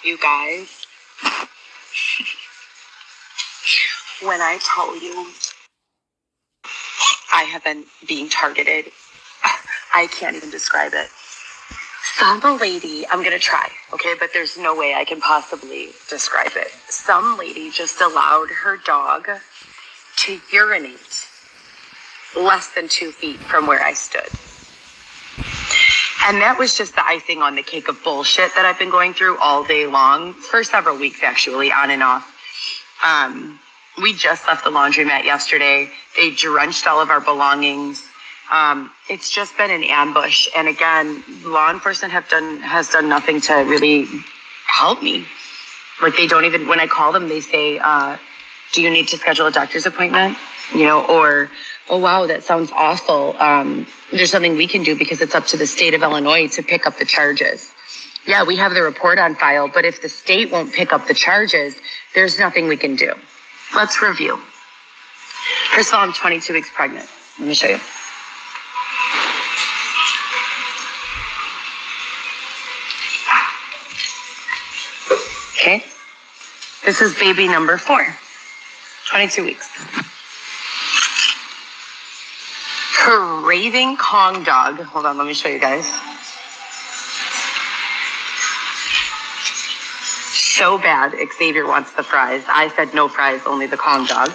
You guys, when I tell you I have been being targeted, I can't even describe it. Some lady, I'm going to try, okay, but there's no way I can possibly describe it. Some lady just allowed her dog to urinate less than 2 feet from where I stood. And that was just the icing on the cake of bullshit that I've been going through all day long, for several weeks actually, on and off. We just left the laundromat yesterday. They drenched all of our belongings. It's just been an ambush. And again, law enforcement has done nothing to really help me. Like, they don't even, when I call them, they say, do you need to schedule a doctor's appointment? You know, or, oh, wow, that sounds awful. There's something we can do because it's up to the state of Illinois to pick up the charges. Yeah, we have the report on file, but if the state won't pick up the charges, there's nothing we can do. Let's review. First of all, I'm 22 weeks pregnant. Let me show you. Okay. This is baby number 4. 22 weeks. Craving Kong dog. Hold on, let me show you guys. So bad, Xavier wants the fries. I said no fries, only the Kong dog.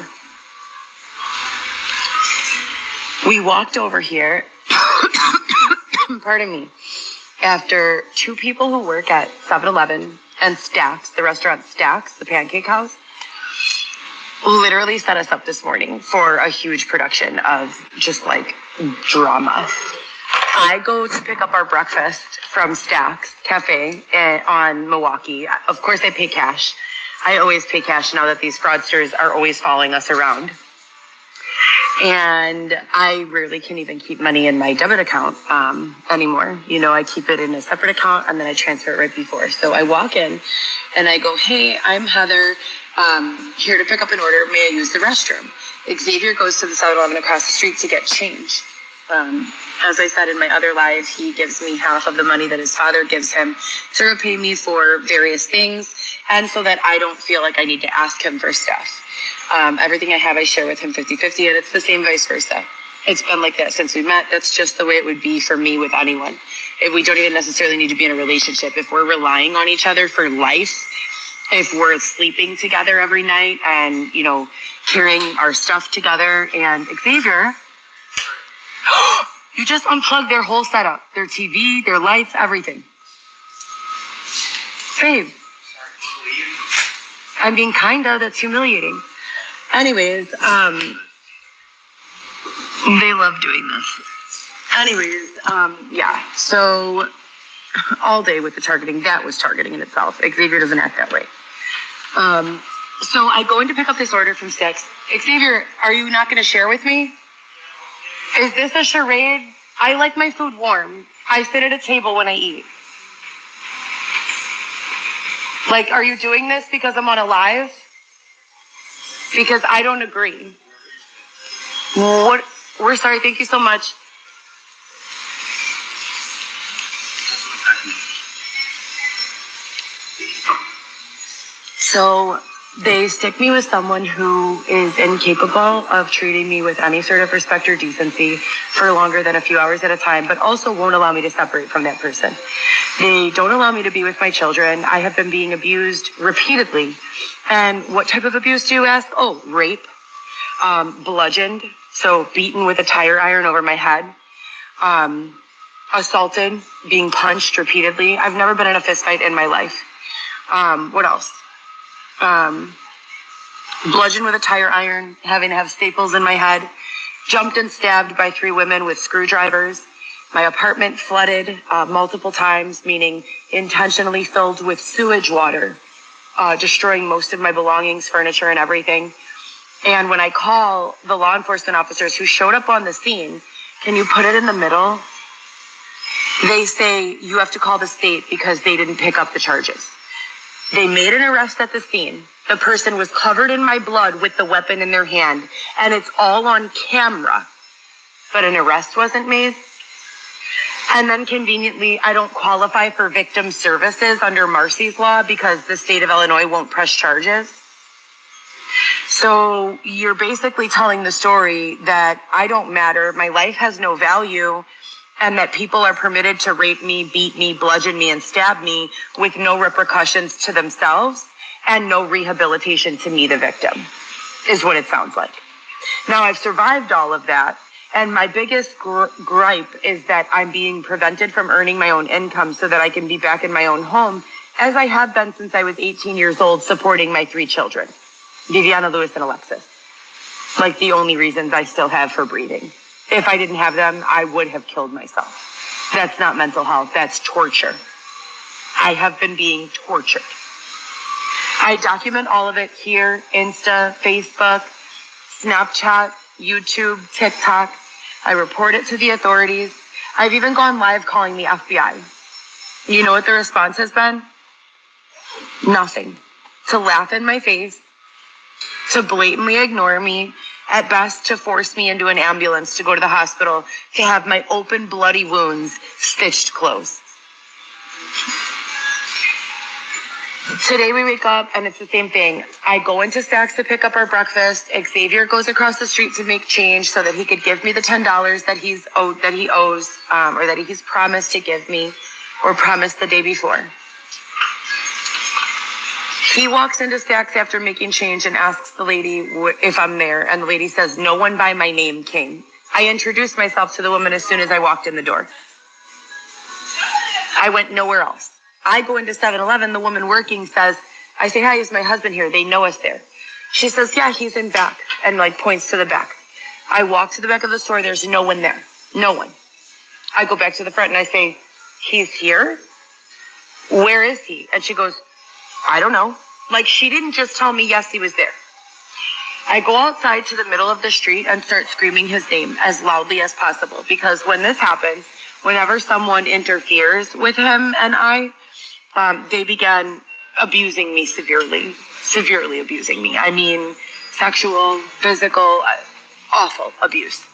We walked over here, pardon me, after 2 people who work at 7-Eleven and Stacks, the restaurant Stacks, the pancake house, literally set us up this morning for a huge production of just like drama. I go to pick up our breakfast from Stacks Cafe on Milwaukee. Of course, I pay cash. I always pay cash now that these fraudsters are always following us around. And I rarely can even keep money in my debit account anymore. You know, I keep it in a separate account and then I transfer it right before. So I walk in and I go, hey, I'm Heather, here to pick up an order. May I use the restroom? Xavier goes to the 7-Eleven across the street to get change. As I said in my other live, he gives me half of the money that his father gives him to repay me for various things, and so that I don't feel like I need to ask him for stuff. Everything I have, I share with him 50-50, and it's the same vice versa. It's been like that since we met. That's just the way it would be for me with anyone. If we don't even necessarily need to be in a relationship, if we're relying on each other for life, if we're sleeping together every night and, you know, carrying our stuff together. And Xavier, you just unplugged their whole setup, their TV, their lights, everything. Babe, I'm being kinda, that's humiliating. Anyways, they love doing this. Anyways, yeah, so all day with the targeting, that was targeting in itself. Xavier doesn't act that way. So I go in to pick up this order from Stacks. Xavier, are you not going to share with me? Is this a charade? I like my food warm. I sit at a table when I eat. Like, are you doing this because I'm on a live? Because I don't agree. What? We're sorry. Thank you so much. So they stick me with someone who is incapable of treating me with any sort of respect or decency for longer than a few hours at a time, but also won't allow me to separate from that person. They don't allow me to be with my children. I have been being abused repeatedly. And what type of abuse do you ask? Oh, rape, bludgeoned, so beaten with a tire iron over my head, assaulted, being punched repeatedly. I've never been in a fist fight in my life. What else? Bludgeoned with a tire iron, having to have staples in my head, jumped and stabbed by 3 women with screwdrivers. My apartment flooded multiple times, meaning intentionally filled with sewage water, destroying most of my belongings, furniture, and everything. And when I call the law enforcement officers who showed up on the scene, can you put it in the middle? They say you have to call the state because they didn't pick up the charges. They made an arrest at the scene. The person was covered in my blood with the weapon in their hand, and it's all on camera. But an arrest wasn't made. And then conveniently, I don't qualify for victim services under Marcy's law because the state of Illinois won't press charges. So you're basically telling the story that I don't matter, my life has no value, and that people are permitted to rape me, beat me, bludgeon me, and stab me with no repercussions to themselves and no rehabilitation to me, the victim, is what it sounds like. Now, I've survived all of that, and my biggest gripe is that I'm being prevented from earning my own income so that I can be back in my own home, as I have been since I was 18 years old, supporting my 3 children, Viviana, Lewis, and Alexis. Like the only reasons I still have for breathing. If I didn't have them, I would have killed myself. That's not mental health, that's torture. I have been being tortured. I document all of it here, Insta, Facebook, Snapchat, YouTube, TikTok. I report it to the authorities. I've even gone live calling the FBI. You know what the response has been? Nothing. To laugh in my face, to blatantly ignore me, at best to force me into an ambulance to go to the hospital to have my open bloody wounds stitched closed. Today we wake up and it's the same thing. I go into Stacks to pick up our breakfast. Xavier goes across the street to make change so that he could give me the $10 that he owes, or that he's promised to give me, or promised the day before. He walks into Stacks after making change and asks the lady if I'm there, and the lady says, no one by my name came. I introduced myself to the woman as soon as I walked in the door. I went nowhere else. I go into 7-Eleven, the woman working says, I say, hi, is my husband here? They know us there. She says, yeah, he's in back, and points to the back. I walk to the back of the store, there's no one there. No one. I go back to the front and I say, he's here? Where is he? And she goes, I don't know. She didn't just tell me, yes, he was there. I go outside to the middle of the street and start screaming his name as loudly as possible, because when this happens, whenever someone interferes with him and I, they began abusing me severely abusing me. I mean, sexual, physical, awful abuse.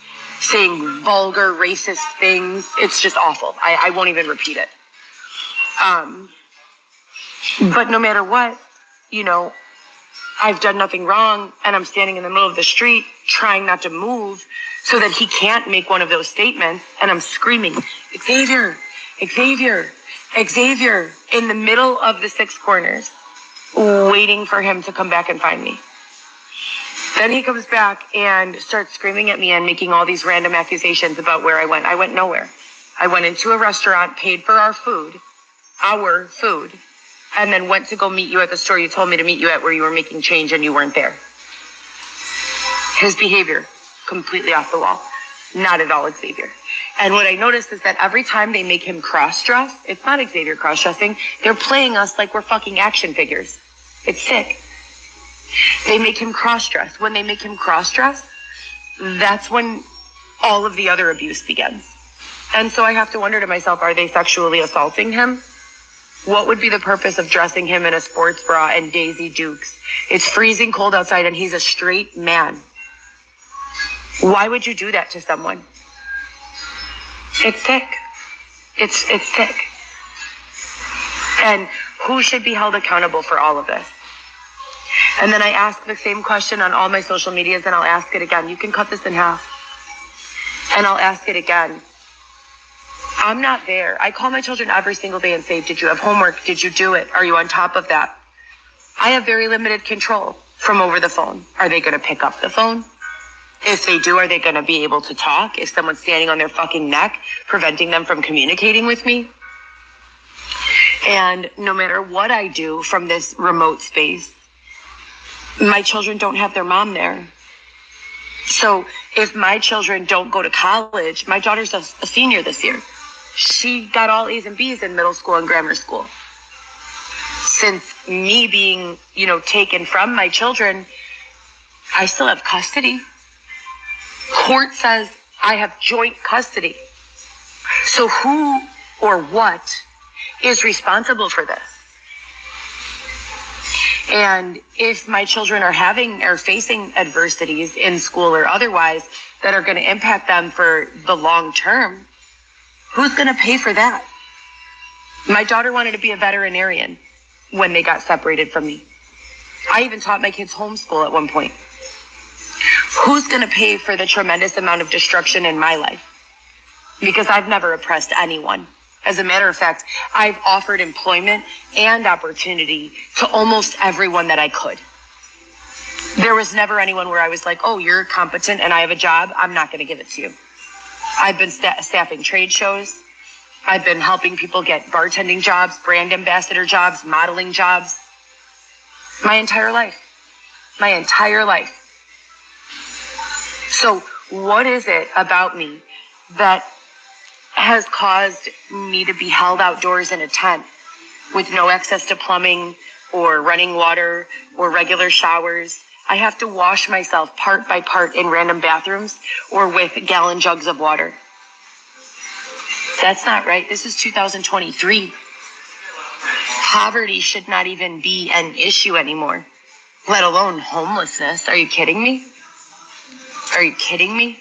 Saying vulgar, racist things. It's just awful. I won't even repeat it. But no matter what, I've done nothing wrong, and I'm standing in the middle of the street trying not to move so that he can't make one of those statements, and I'm screaming, Xavier, Xavier, Xavier, in the middle of the 6 corners, waiting for him to come back and find me. Then he comes back and starts screaming at me and making all these random accusations about where I went. I went nowhere. I went into a restaurant, paid for our food, and then went to go meet you at the store you told me to meet you at, where you were making change and you weren't there. His behavior, completely off the wall. Not at all Xavier. And what I noticed is that every time they make him cross-dress, it's not Xavier cross-dressing, they're playing us like we're fucking action figures. It's sick. They make him cross-dress. When they make him cross-dress, that's when all of the other abuse begins. And so I have to wonder to myself, are they sexually assaulting him? What would be the purpose of dressing him in a sports bra and Daisy Dukes? It's freezing cold outside and he's a straight man. Why would you do that to someone? It's sick. It's sick. And who should be held accountable for all of this? And then I ask the same question on all my social medias, and I'll ask it again. You can cut this in half. And I'll ask it again. I'm not there. I call my children every single day and say, did you have homework? Did you do it? Are you on top of that? I have very limited control from over the phone. Are they going to pick up the phone? If they do, are they going to be able to talk? If someone's standing on their fucking neck, preventing them from communicating with me? And no matter what I do from this remote space, my children don't have their mom there. So if my children don't go to college, my daughter's a senior this year. She got all A's and B's in middle school and grammar school. Since me being, taken from my children, I still have custody. Court says I have joint custody. So who or what is responsible for this? And if my children are facing adversities in school or otherwise that are going to impact them for the long term, Who's going to pay for that? My daughter wanted to be a veterinarian when they got separated from me. I even taught my kids homeschool at one point. Who's going to pay for the tremendous amount of destruction in my life? Because I've never oppressed anyone. As a matter of fact, I've offered employment and opportunity to almost everyone that I could. There was never anyone where I was like, oh, you're competent and I have a job, I'm not going to give it to you. I've been staffing trade shows. I've been helping people get bartending jobs, brand ambassador jobs, modeling jobs. My entire life. My entire life. So what is it about me that has caused me to be held outdoors in a tent with no access to plumbing or running water or regular showers? I have to wash myself part by part in random bathrooms or with gallon jugs of water. That's not right. This is 2023. Poverty should not even be an issue anymore, let alone homelessness. Are you kidding me? Are you kidding me?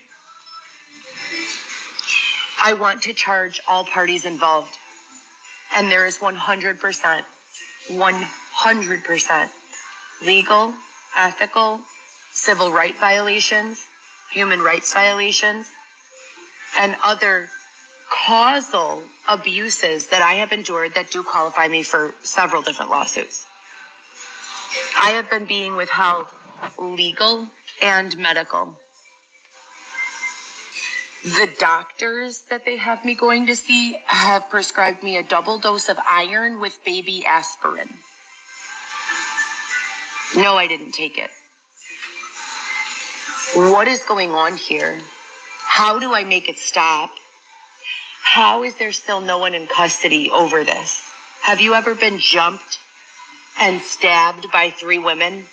I want to charge all parties involved. And there is 100% legal, ethical, civil rights violations, human rights violations, and other causal abuses that I have endured that do qualify me for several different lawsuits. I have been being withheld legal and medical. The doctors that they have me going to see have prescribed me a double dose of iron with baby aspirin. No, I didn't take it. What is going on here? How do I make it stop? How is there still no one in custody over this? Have you ever been jumped and stabbed by 3 women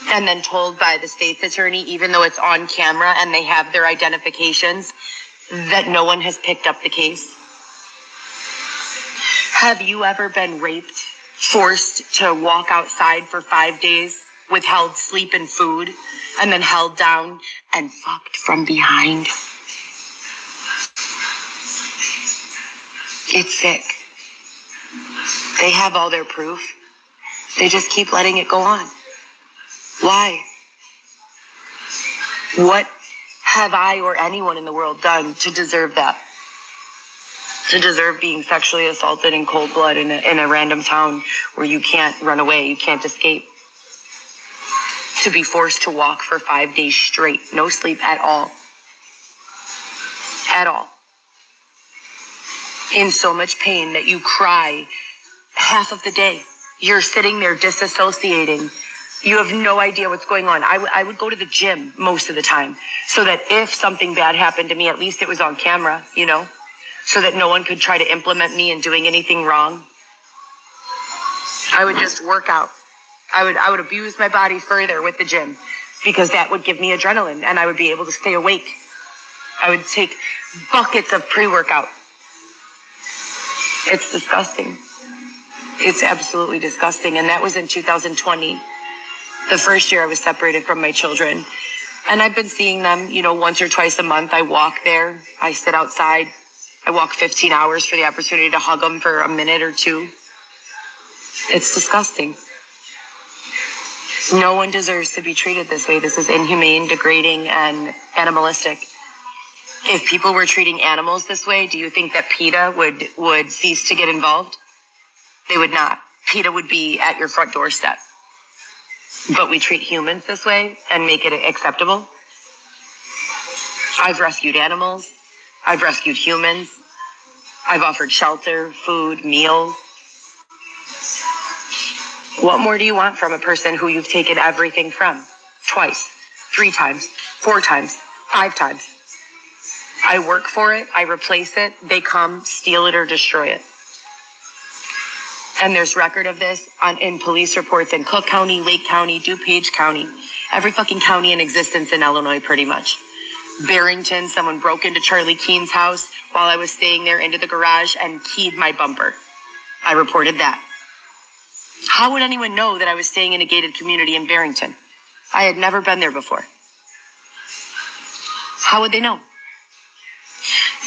and then told by the state's attorney, even though it's on camera and they have their identifications, that no one has picked up the case? Have you ever been raped, forced to walk outside for 5 days, withheld sleep and food, and then held down and fucked from behind? It's sick. They have all their proof. They just keep letting it go on. Why? What have I or anyone in the world done to deserve that? To deserve being sexually assaulted in cold blood in a random town where you can't run away, you can't escape? To be forced to walk for 5 days straight, no sleep at all. At all. In so much pain that you cry half of the day. You're sitting there disassociating. You have no idea what's going on. I would go to the gym most of the time so that if something bad happened to me, at least it was on camera, you know, so that no one could try to implement me in doing anything wrong. I would just work out. I would abuse my body further with the gym because that would give me adrenaline and I would be able to stay awake. I would take buckets of pre-workout. It's disgusting. It's absolutely disgusting. And that was in 2020. The first year I was separated from my children. And I've been seeing them, you know, once or twice a month. I walk there. I sit outside. I walk 15 hours for the opportunity to hug them for a minute or two. It's disgusting. No one deserves to be treated this way. This is inhumane, degrading, and animalistic. If people were treating animals this way, do you think that PETA would cease to get involved? They would not. PETA would be at your front doorstep. But we treat humans this way and make it acceptable. I've rescued animals. I've rescued humans. I've offered shelter, food, meals. What more do you want from a person who you've taken everything from? Twice, 3 times, 4 times, 5 times. I work for it. I replace it. They come, steal it, or destroy it. And there's record of this in police reports in Cook County, Lake County, DuPage County, every fucking county in existence in Illinois, pretty much. Barrington, someone broke into Charlie Keene's house while I was staying there into the garage and keyed my bumper. I reported that. How would anyone know that I was staying in a gated community in Barrington? I had never been there before. How would they know?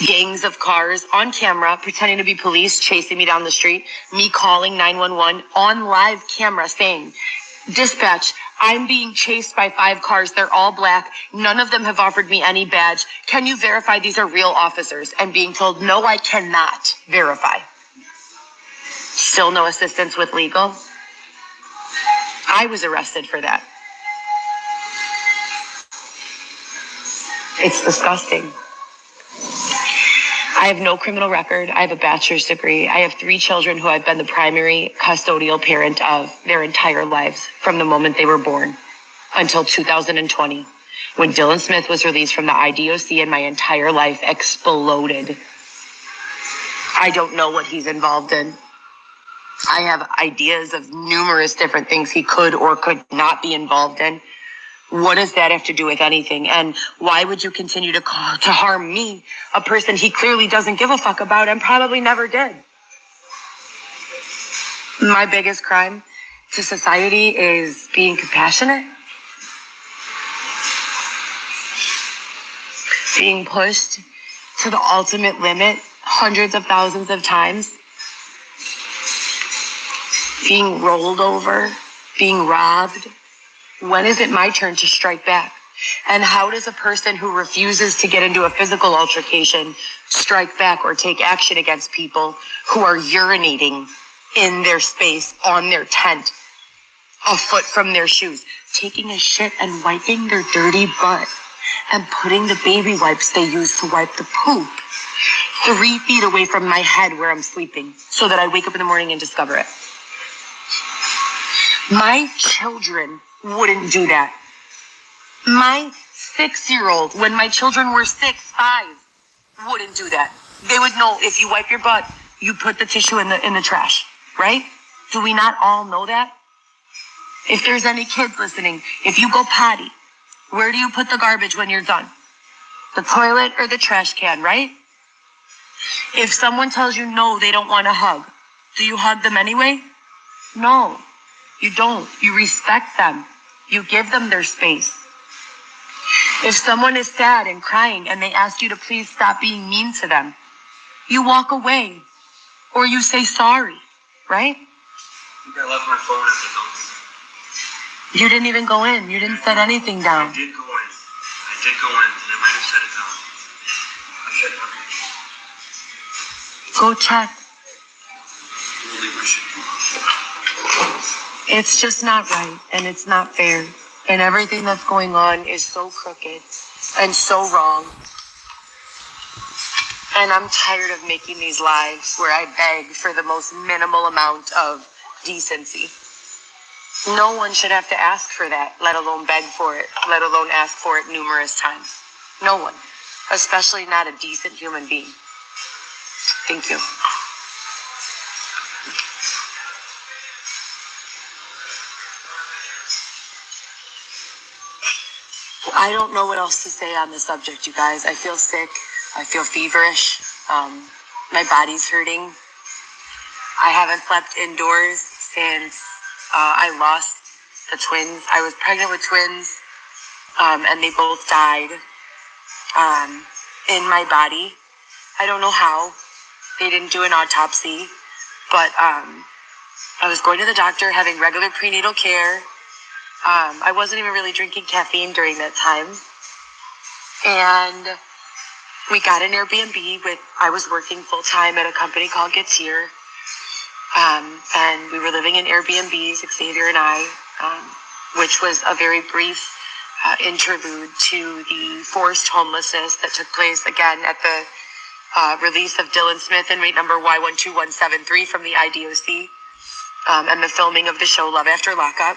Gangs of cars on camera, pretending to be police, chasing me down the street, me calling 911 on live camera saying, dispatch, I'm being chased by 5 cars. They're all black. None of them have offered me any badge. Can you verify these are real officers? And being told, no, I cannot verify. Still no assistance with legal. I was arrested for that. It's disgusting. I have no criminal record. I have a bachelor's degree. I have 3 children who I've been the primary custodial parent of their entire lives from the moment they were born until 2020, when Dylan Smith was released from the IDOC and my entire life exploded. I don't know what he's involved in. I have ideas of numerous different things he could or could not be involved in. What does that have to do with anything? And why would you continue to harm me, a person he clearly doesn't give a fuck about and probably never did? My biggest crime to society is being compassionate, being pushed to the ultimate limit hundreds of thousands of times, being rolled over, being robbed. When is it my turn to strike back? And how does a person who refuses to get into a physical altercation strike back or take action against people who are urinating in their space, on their tent, a foot from their shoes, taking a shit and wiping their dirty butt and putting the baby wipes they use to wipe the poop 3 feet away from my head where I'm sleeping so that I wake up in the morning and discover it? My children wouldn't do that. My 6-year-old, when my children were 6, 5, wouldn't do that. They would know if you wipe your butt, you put the tissue in the trash, right? Do we not all know that? If there's any kids listening, if you go potty, where do you put the garbage when you're done? The toilet or the trash can, right? If someone tells you no, they don't want a hug, do you hug them anyway? No. You don't. You respect them. You give them their space. If someone is sad and crying and they ask you to please stop being mean to them, you walk away or you say sorry, right? I left my phone at the door. You didn't even go in. You didn't set anything down. I did go in, and I might have set it down. I should have. Go check. Really wish it. It's just not right, and it's not fair. And everything that's going on is so crooked and so wrong. And I'm tired of making these lives where I beg for the most minimal amount of decency. No one should have to ask for that, let alone beg for it, let alone ask for it numerous times. No one, especially not a decent human being. Thank you. I don't know what else to say on the subject, you guys. I feel sick. I feel feverish. My body's hurting. I haven't slept indoors since I lost the twins. I was pregnant with twins, and they both died in my body. I don't know how. They didn't do an autopsy, but I was going to the doctor, having regular prenatal care. I wasn't even really drinking caffeine during that time. And we got an Airbnb I was working full time at a company called Getir. And we were living in Airbnbs, Xavier and I, which was a very brief interlude to the forced homelessness that took place again at the release of Dylan Smith inmate number Y12173 from the IDOC, and the filming of the show Love After Lockup.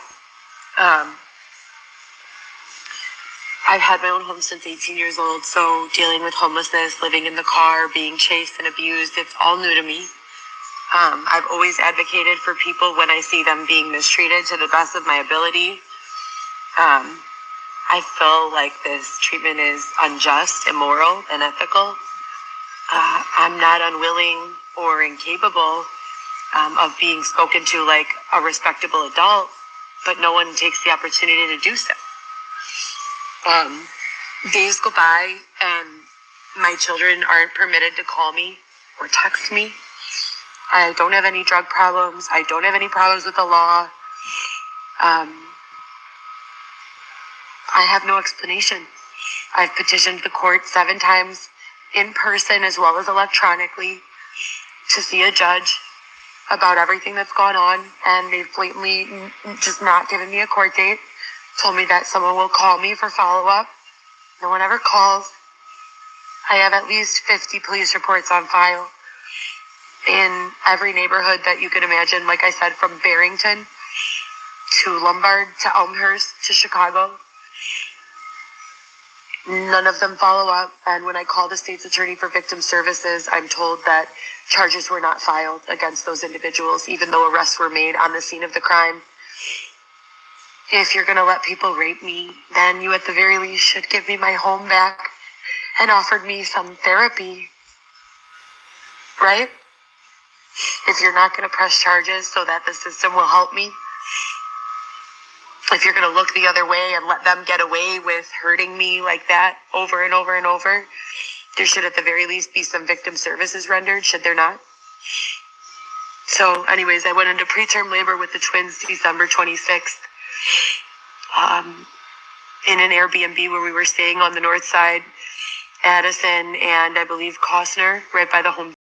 I've had my own home since 18 years old, so dealing with homelessness, living in the car, being chased and abused, it's all new to me. I've always advocated for people when I see them being mistreated to the best of my ability. I feel like this treatment is unjust, immoral, and unethical. I'm not unwilling or incapable of being spoken to like a respectable adult, but no one takes the opportunity to do so. Days go by and My children aren't permitted to call me or text me. I don't have any drug problems. I don't have any problems with the law. I have no explanation. I've petitioned the court 7 times in person as well as electronically to see a judge about everything that's gone on, and they've blatantly just not given me a court date. Told me that someone will call me for follow-up. No one ever calls. I have at least 50 police reports on file in every neighborhood that you can imagine. Like I said, from Barrington to Lombard to Elmhurst to Chicago. None of them follow up. And when I call the state's attorney for victim services, I'm told that charges were not filed against those individuals, even though arrests were made on the scene of the crime. If you're going to let people rape me, then you at the very least should give me my home back and offered me some therapy, right? If you're not going to press charges so that the system will help me, if you're going to look the other way and let them get away with hurting me like that over and over and over, there should at the very least be some victim services rendered, should there not? So anyways, I went into preterm labor with the twins December 26th in an Airbnb where we were staying on the north side, Addison and I believe Costner, right by the home